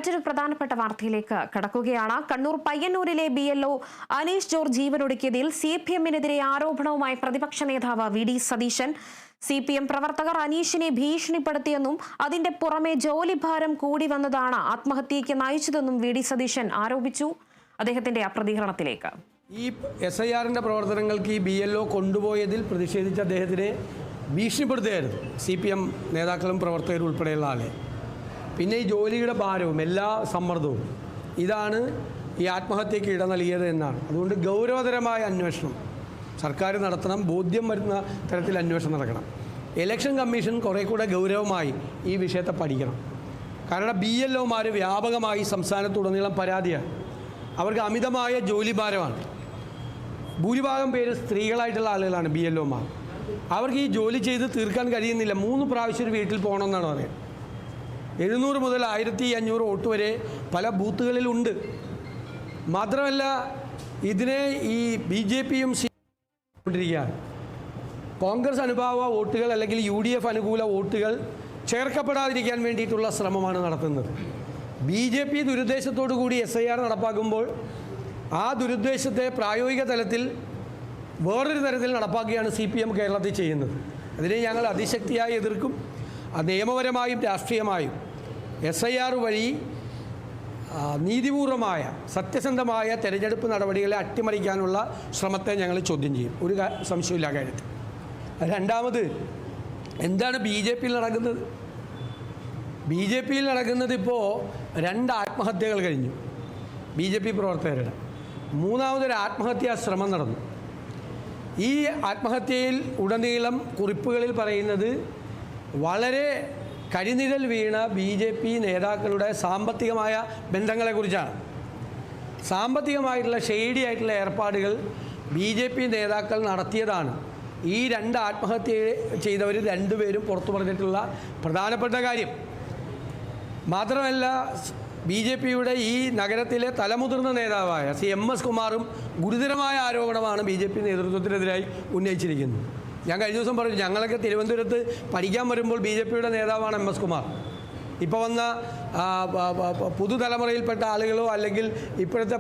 മറ്റൊരു പ്രധാനപ്പെട്ട വാർത്തയിലേക്ക് കടക്കുകയാണ്. കണ്ണൂർ പയ്യന്നൂരിലെ BLO അനീഷ് ജോർജ് ജീവനൊടുക്കിയതിൽ CPM-നെതിരെ ആരോപണവുമായി പ്രതിപക്ഷ നേതാവ് VD സതീശൻ. CPM പ്രവർത്തകർ അനീഷിനെ ഭീഷണിപ്പെടുത്തിയെന്നും അതിന്റെ പുറമെ ജോലിഭാരം കൂടി വന്നതാണ് ആത്മഹത്യയ്ക്ക് നയിച്ചതെന്നും VD സതീശൻ ആരോപിച്ചു. അദ്ദേഹത്തിന്റെ പ്രതികരണത്തിലേക്ക്. ഈ SIR-ന്റെ പ്രവർത്തനങ്ങൾക്ക് ഈ BLO കൊണ്ടുപോയതിൽ പ്രതിഷേധിച്ച് അദ്ദേഹത്തിനെ ഭീഷണിപ്പെടുത്തുകയായിരുന്നു CPM നേതാക്കളും പ്രവർത്തകരും ഉൾപ്പെടെയുള്ള ആളെ. പിന്നെ ഈ ജോലിയുടെ ഭാരവും എല്ലാ സമ്മർദ്ദവും ഇതാണ് ഈ ആത്മഹത്യയ്ക്ക് ഇട നൽകിയത് എന്നാണ്. അതുകൊണ്ട് ഗൗരവതരമായ അന്വേഷണം സർക്കാർ നടത്തണം, ബോധ്യം വരുന്ന തരത്തിൽ അന്വേഷണം നടക്കണം. ഇലക്ഷൻ കമ്മീഷൻ കുറേ കൂടെ ഗൗരവമായി ഈ വിഷയത്തെ പഠിക്കണം. കാരണം BLOമാർ വ്യാപകമായി സംസ്ഥാനത്തുടനീളം പരാതിയാണ്. അവർക്ക് അമിതമായ ജോലി ഭാരമാണ്. ഭൂരിഭാഗം പേര് സ്ത്രീകളായിട്ടുള്ള ആളുകളാണ് BLOമാർ. അവർക്ക് ഈ ജോലി ചെയ്ത് തീർക്കാൻ കഴിയുന്നില്ല. 3 പ്രാവശ്യം ഒരു വീട്ടിൽ പോകണമെന്നാണ് പറയുന്നത്. 700 മുതൽ 1500 വോട്ട് വരെ പല ബൂത്തുകളിലുണ്ട്. മാത്രമല്ല ഇതിനെ ഈ BJPയും കൊണ്ടിരിക്കുകയാണ്. കോൺഗ്രസ് അനുഭാവ വോട്ടുകൾ അല്ലെങ്കിൽ UDF അനുകൂല വോട്ടുകൾ ചേർക്കപ്പെടാതിരിക്കാൻ വേണ്ടിയിട്ടുള്ള ശ്രമമാണ് നടത്തുന്നത്. BJP ദുരുദ്ദേശത്തോടു കൂടി SIR നടപ്പാക്കുമ്പോൾ ആ ദുരുദ്ദേശത്തെ പ്രായോഗിക തലത്തിൽ വേറൊരു തരത്തിൽ നടപ്പാക്കുകയാണ് CPM കേരളത്തിൽ ചെയ്യുന്നത്. അതിനെ ഞങ്ങൾ അതിശക്തിയായി എതിർക്കും. നിയമപരമായും രാഷ്ട്രീയമായും SIR വഴി നീതിപൂർവമായ സത്യസന്ധമായ തെരഞ്ഞെടുപ്പ് നടപടികളെ അട്ടിമറിക്കാനുള്ള ശ്രമത്തെ ഞങ്ങൾ ചോദ്യം ചെയ്യും. ഒരു സംശയമില്ല കാര്യത്തിൽ. രണ്ടാമത്, എന്താണ് BJPയിൽ നടക്കുന്നത്? BJPയിൽ നടക്കുന്നത് ഇപ്പോൾ 2 ആത്മഹത്യകൾ കഴിഞ്ഞു BJP പ്രവർത്തകരുടെ. മൂന്നാമതൊരു ആത്മഹത്യാ ശ്രമം നടന്നു. ഈ ആത്മഹത്യയിൽ ഉടനീളം കുറിപ്പുകളിൽ പറയുന്നത് വളരെ കരിനിഴൽ വീണ BJP നേതാക്കളുടെ സാമ്പത്തികമായ ബന്ധങ്ങളെക്കുറിച്ചാണ്. സാമ്പത്തികമായിട്ടുള്ള ഷെയ്ഡി ആയിട്ടുള്ള ഏർപ്പാടുകൾ BJP നേതാക്കൾ നടത്തിയതാണ് ഈ 2 ആത്മഹത്യ ചെയ്തവർ 2 പേരും പുറത്തു പറഞ്ഞിട്ടുള്ള പ്രധാനപ്പെട്ട കാര്യം. മാത്രമല്ല BJPയുടെ ഈ നഗരത്തിലെ തലമുതിർന്ന നേതാവായ MS കുമാറും ഗുരുതരമായ ആരോപണമാണ് BJP നേതൃത്വത്തിനെതിരായി ഉന്നയിച്ചിരിക്കുന്നത്. ഞാൻ കഴിഞ്ഞ ദിവസം പറഞ്ഞു, ഞങ്ങളൊക്കെ തിരുവനന്തപുരത്ത് പഠിക്കാൻ വരുമ്പോൾ BJPയുടെ നേതാവാണ് MS കുമാർ. ഇപ്പോൾ വന്ന പുതുതലമുറയിൽപ്പെട്ട ആളുകളോ അല്ലെങ്കിൽ ഇപ്പോഴത്തെ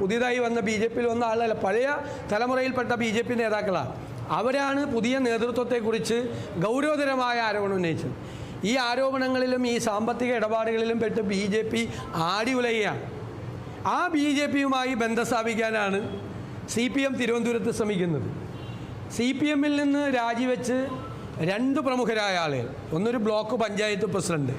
പുതിയതായി വന്ന BJPയിൽ വന്ന ആളല്ല, പഴയ തലമുറയിൽപ്പെട്ട BJP നേതാക്കളാണ്. അവരാണ് പുതിയ നേതൃത്വത്തെക്കുറിച്ച് ഗൗരവതരമായ ആരോപണം ഉന്നയിച്ചത്. ഈ ആരോപണങ്ങളിലും ഈ സാമ്പത്തിക ഇടപാടുകളിലും പെട്ട് BJP ആടി ഉലയുകയാണ്. ആ BJPയുമായി ബന്ധം സ്ഥാപിക്കാനാണ് CPM തിരുവനന്തപുരത്ത് ശ്രമിക്കുന്നത്. CPM-ൽ നിന്ന് രാജിവെച്ച് 2 പ്രമുഖരായ ആളുകൾ, ഒന്നൊരു ബ്ലോക്ക് പഞ്ചായത്ത് പ്രസിഡന്റ്,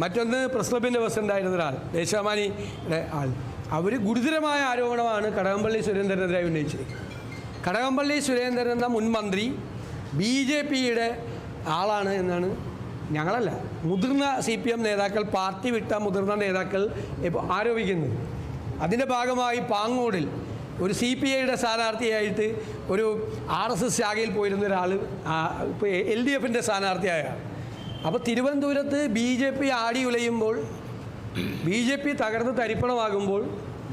മറ്റൊന്ന് പ്രസ് ക്ലബിൻ്റെ പ്രസിഡൻ്റായിരുന്ന ഒരാൾ, ദേശാഭിമാനിയുടെ ആൾ. അവർ ഗുരുതരമായ ആരോപണമാണ് കടകംപള്ളി സുരേന്ദ്രനെതിരായി ഉന്നയിച്ചിരിക്കുന്നത്. കടകംപള്ളി സുരേന്ദ്രൻ എന്ന മുൻ മന്ത്രി BJPയുടെ ആളാണ് എന്നാണ്, ഞങ്ങളല്ല, മുതിർന്ന CPM നേതാക്കൾ, പാർട്ടി വിട്ട മുതിർന്ന നേതാക്കൾ ഇപ്പോൾ ആരോപിക്കുന്നത്. അതിൻ്റെ ഭാഗമായി പാങ്ങോടിൽ ഒരു CPIയുടെ സ്ഥാനാർത്ഥിയായിട്ട് ഒരു RSS ശാഖയിൽ പോയിരുന്ന ഒരാൾ ഇപ്പോൾ LDFിൻ്റെ സ്ഥാനാർത്ഥിയായാണ്. അപ്പോൾ തിരുവനന്തപുരത്ത് BJP ആടി ഉലയുമ്പോൾ, BJP തകർന്ന് തരിപ്പണമാകുമ്പോൾ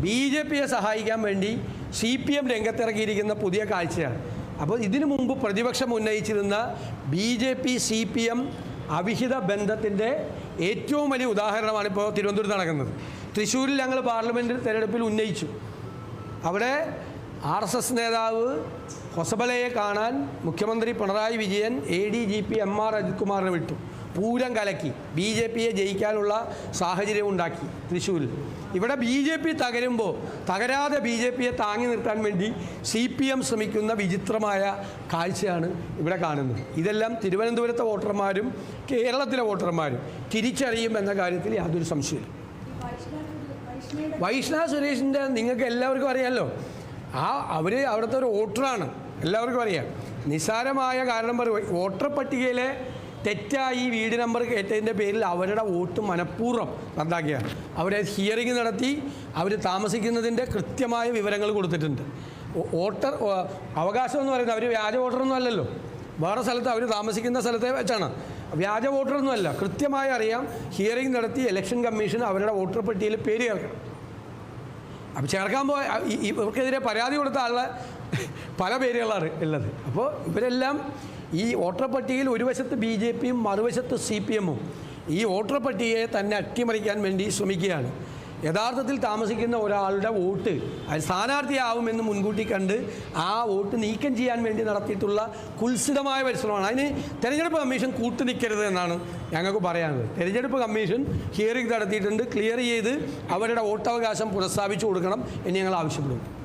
BJPയെ സഹായിക്കാൻ വേണ്ടി CPM രംഗത്തിറക്കിയിരിക്കുന്ന പുതിയ കാഴ്ചയാണ്. അപ്പോൾ ഇതിനു മുമ്പ് പ്രതിപക്ഷം ഉന്നയിച്ചിരുന്ന BJP CPM അവിഹിത ബന്ധത്തിൻ്റെ ഏറ്റവും വലിയ ഉദാഹരണമാണ് ഇപ്പോൾ തിരുവനന്തപുരത്ത് നടക്കുന്നത്. തൃശ്ശൂരിൽ ഞങ്ങൾ പാർലമെൻറ്റ് തെരഞ്ഞെടുപ്പിൽ ഉന്നയിച്ചു. അവിടെ RSS നേതാവ് ഹൊസബലയെ കാണാൻ മുഖ്യമന്ത്രി പിണറായി വിജയൻ ADGP MR അജിത് കുമാറിനെ വിട്ടു. പൂരം കലക്കി BJPയെ ജയിക്കാനുള്ള സാഹചര്യം ഉണ്ടാക്കി തൃശ്ശൂരിൽ. ഇവിടെ BJP തകരുമ്പോൾ തകരാതെ BJPയെ താങ്ങി നിർത്താൻ വേണ്ടി CPM ശ്രമിക്കുന്ന വിചിത്രമായ കാഴ്ചയാണ് ഇവിടെ കാണുന്നത്. ഇതെല്ലാം തിരുവനന്തപുരത്തെ വോട്ടർമാരും കേരളത്തിലെ വോട്ടർമാരും തിരിച്ചറിയും എന്ന കാര്യത്തിൽ യാതൊരു സംശയമില്ല. വൈഷ്ണവ സുരേഷിൻ്റെ നിങ്ങൾക്ക് എല്ലാവർക്കും അറിയാമല്ലോ. അവർ അവിടുത്തെ ഒരു വോട്ടറാണ്, എല്ലാവർക്കും അറിയാം. നിസ്സാരമായ കാരണം വോട്ടർ പട്ടികയിലെ തെറ്റായി വീട് നമ്പർ കയറ്റതിൻ്റെ പേരിൽ അവരുടെ വോട്ട് മനഃപൂർവ്വം റദ്ദാക്കിയാണ്. അവരെ ഹിയറിംഗ് നടത്തി അവർ താമസിക്കുന്നതിൻ്റെ കൃത്യമായ വിവരങ്ങൾ കൊടുത്തിട്ടുണ്ട്. വോട്ടർ അവകാശം എന്ന് പറയുന്നത് അവർ വ്യാജ വോട്ടറൊന്നും അല്ലല്ലോ. വേറെ സ്ഥലത്ത് അവർ താമസിക്കുന്ന സ്ഥലത്തെ വെച്ചാണ്. വ്യാജ വോട്ടറൊന്നുമല്ല, കൃത്യമായി അറിയാം. ഹിയറിംഗ് നടത്തി ഇലക്ഷൻ കമ്മീഷൻ അവരുടെ വോട്ടർ പട്ടികയിൽ പേര് ചേർക്കണം. അപ്പോൾ ചേർക്കാൻ ഇവർക്കെതിരെ പരാതി കൊടുത്ത ആളുടെ പല പേരുകളാണ് ഉള്ളത്. അപ്പോൾ ഇവരെല്ലാം ഈ വോട്ടർ പട്ടികയിൽ ഒരു വശത്ത് BJPയും മറുവശത്ത് CPM-ഉം ഈ വോട്ടർ പട്ടികയെ തന്നെ അട്ടിമറിക്കാൻ വേണ്ടി ശ്രമിക്കുകയാണ്. യഥാർത്ഥത്തിൽ താമസിക്കുന്ന ഒരാളുടെ വോട്ട് അത് സ്ഥാനാർത്ഥിയാവുമെന്ന് മുൻകൂട്ടി കണ്ട് ആ വോട്ട് നീക്കം ചെയ്യാൻ വേണ്ടി നടത്തിയിട്ടുള്ള കുൽസിതമായ പരിശ്രമമാണ്. അതിന് തെരഞ്ഞെടുപ്പ് കമ്മീഷൻ കൂട്ടുനിൽക്കരുത് എന്നാണ് ഞങ്ങൾക്ക് പറയാനുള്ളത്. തെരഞ്ഞെടുപ്പ് കമ്മീഷൻ ഹിയറിംഗ് നടത്തിയിട്ടുണ്ട്. ക്ലിയർ ചെയ്ത് അവരുടെ വോട്ടവകാശം പുനഃസ്ഥാപിച്ചു കൊടുക്കണം എന്ന് ഞങ്ങൾ ആവശ്യപ്പെടുന്നു.